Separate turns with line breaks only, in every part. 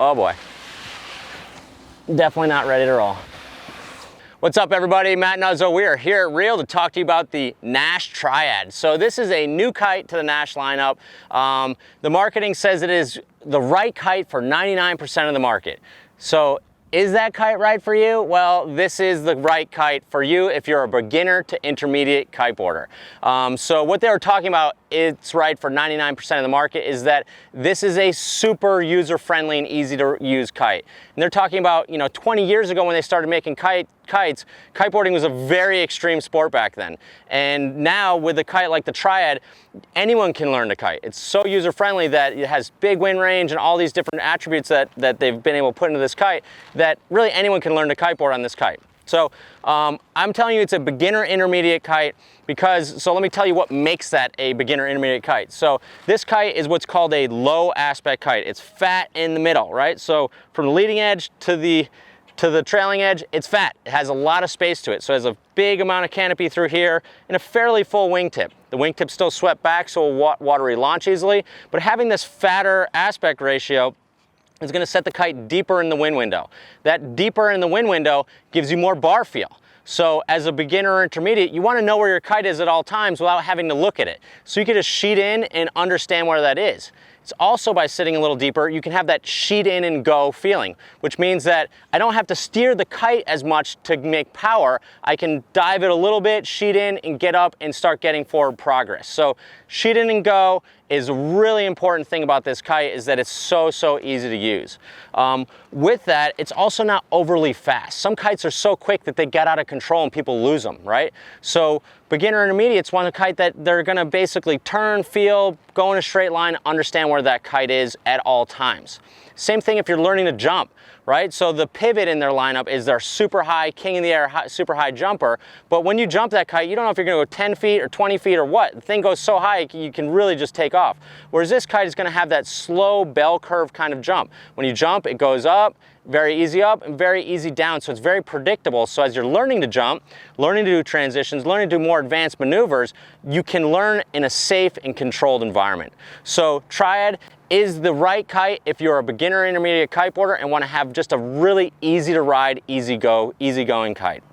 Oh boy. Definitely not ready to roll. What's up everybody, Matt Nuzzo. We are here at Reel to talk to you about the Naish Triad. So this is a new kite to the Naish lineup. The marketing says it is the right kite for 99% of the market. So is that kite right for you? Well, this is the right kite for you if you're a beginner to intermediate kiteboarder. So what they were talking about, it's right for 99% of the market, is that this is a super user-friendly and easy to use kite. And they're talking about, 20 years ago when they started making kites, kiteboarding was a very extreme sport back then. And now with a kite like the Triad, anyone can learn to kite. It's so user-friendly that it has big wind range and all these different attributes that they've been able to put into this kite that really anyone can learn to kiteboard on this kite. So I'm telling you it's a beginner intermediate kite so let me tell you what makes that a beginner intermediate kite. So this kite is what's called a low aspect kite. It's fat in the middle, right? So from the leading edge to the trailing edge, it's fat. It has a lot of space to it. So it has a big amount of canopy through here and a fairly full wingtip. The wingtip's still swept back so it'll watery launch easily, but having this fatter aspect ratio is going to set the kite deeper in the wind window. That deeper in the wind window gives you more bar feel. So as a beginner or intermediate, you want to know where your kite is at all times without having to look at it. So you can just sheet in and understand where that is. It's also by sitting a little deeper, you can have that sheet in and go feeling, which means that I don't have to steer the kite as much to make power. I can dive it a little bit, sheet in and get up and start getting forward progress. So sheet in and go is a really important thing about this kite, is that it's so easy to use. With that, it's also not overly fast. Some kites are so quick that they get out of control and people lose them, right? So beginner intermediates want a kite that they're gonna basically turn, feel, go in a straight line, understand where that kite is at all times. Same thing if you're learning to jump, right? So the pivot in their lineup is their super high, king in the air, super high jumper. But when you jump that kite, you don't know if you're gonna go 10 feet or 20 feet or what. The thing goes so high, you can really just take off. Whereas this kite is gonna have that slow bell curve kind of jump. When you jump, it goes up, very easy up and very easy down. So it's very predictable. So as you're learning to jump, learning to do transitions, learning to do more advanced maneuvers, you can learn in a safe and controlled environment. So Triad is the right kite if you're a beginner intermediate kiteboarder and want to have just a really easy to ride, easygoing kite.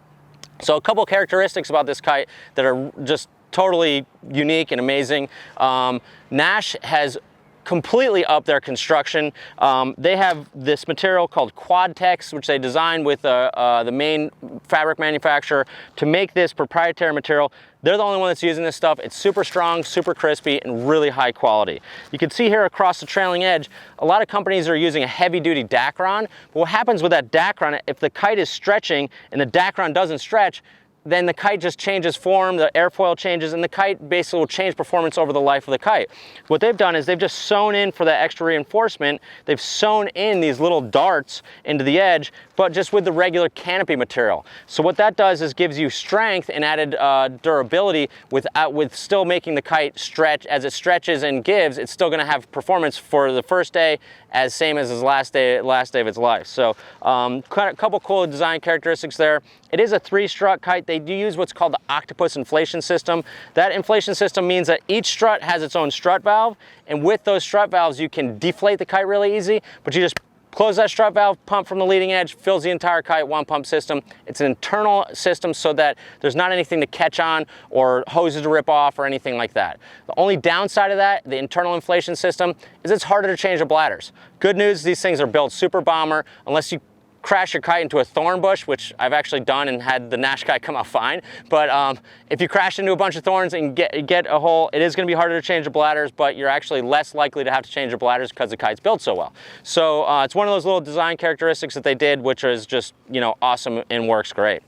So a couple characteristics about this kite that are just totally unique and amazing. Naish has completely up their construction. They have this material called Quadtex, which they designed with the main fabric manufacturer to make this proprietary material. They're the only one that's using this stuff. It's super strong, super crispy, and really high quality. You can see here across the trailing edge, a lot of companies are using a heavy-duty Dacron. But what happens with that Dacron, if the kite is stretching and the Dacron doesn't stretch, then the kite just changes form, the airfoil changes, and the kite basically will change performance over the life of the kite. What they've done is they've just sewn in for that extra reinforcement, they've sewn in these little darts into the edge, but just with the regular canopy material. So what that does is gives you strength and added durability with still making the kite stretch. As it stretches and gives, it's still gonna have performance for the first day same as his last day of its life. So a couple cool design characteristics there. It is a 3-strut kite. They do use what's called the octopus inflation system. That inflation system means that each strut has its own strut valve, and with those strut valves you can deflate the kite really easy, but you just close that strut valve, pump from the leading edge, fills the entire kite, one pump system. It's an internal system so that there's not anything to catch on or hoses to rip off or anything like that. The only downside of that, the internal inflation system, is it's harder to change the bladders. Good news, these things are built super bomber. Unless you crash your kite into a thorn bush, which I've actually done and had the Naish kite come out fine. But if you crash into a bunch of thorns and get a hole, it is going to be harder to change the bladders, but you're actually less likely to have to change the bladders because the kite's built so well. So it's one of those little design characteristics that they did, which is just, awesome and works great.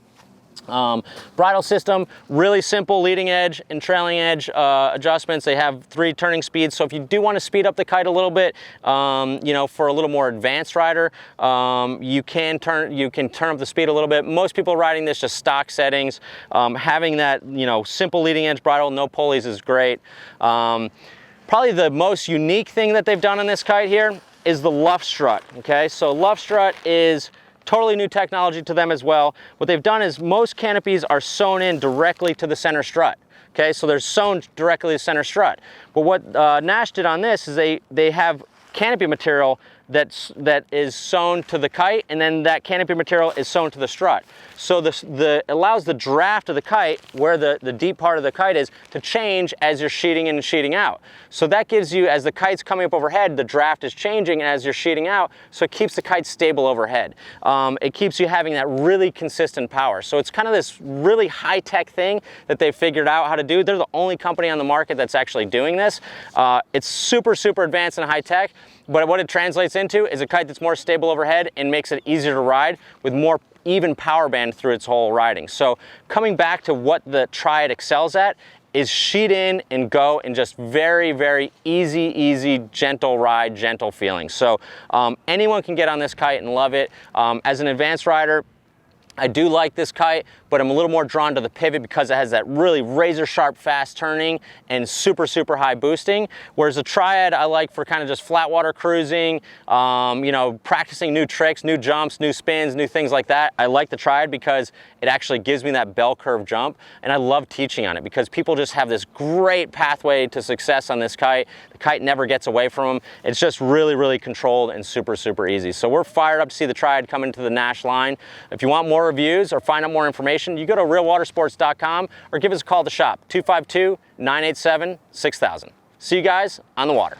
Bridle system, really simple leading edge and trailing edge adjustments. They have 3 turning speeds, so if you do want to speed up the kite a little bit, for a little more advanced rider, you can turn up the speed a little bit. Most people riding this just stock settings. Having that simple leading edge bridle, no pulleys, is great. Probably the most unique thing that they've done on this kite here is the Luff Strut. Okay, so Luff Strut is totally new technology to them as well. What they've done is most canopies are sewn in directly to the center strut. Okay, so they're sewn directly to the center strut. But what Naish did on this is they have canopy material that is sewn to the kite, and then that canopy material is sewn to the strut. So it allows the draft of the kite, where the deep part of the kite is, to change as you're sheeting in and sheeting out. So that gives you, as the kite's coming up overhead, the draft is changing as you're sheeting out, so it keeps the kite stable overhead. It keeps you having that really consistent power. So it's kind of this really high-tech thing that they've figured out how to do. They're the only company on the market that's actually doing this. It's super, super advanced and high-tech, but what it translates into is a kite that's more stable overhead and makes it easier to ride with more even power band through its whole riding. So coming back to what the Triad excels at is sheet in and go, and just very, very easy, gentle ride, gentle feeling. So anyone can get on this kite and love it. As an advanced rider, I do like this kite, but I'm a little more drawn to the pivot because it has that really razor sharp fast turning and super, super high boosting. Whereas the Triad I like for kind of just flat water cruising, you know, practicing new tricks, new jumps, new spins, new things like that. I like the Triad because it actually gives me that bell curve jump, and I love teaching on it because people just have this great pathway to success on this kite. The kite never gets away from them. It's just really, really controlled and super, super easy. So we're fired up to see the Triad come into the Naish line. If you want more reviews or find out more information, you go to realwatersports.com or give us a call at the shop, 252-987-6000. See you guys on the water.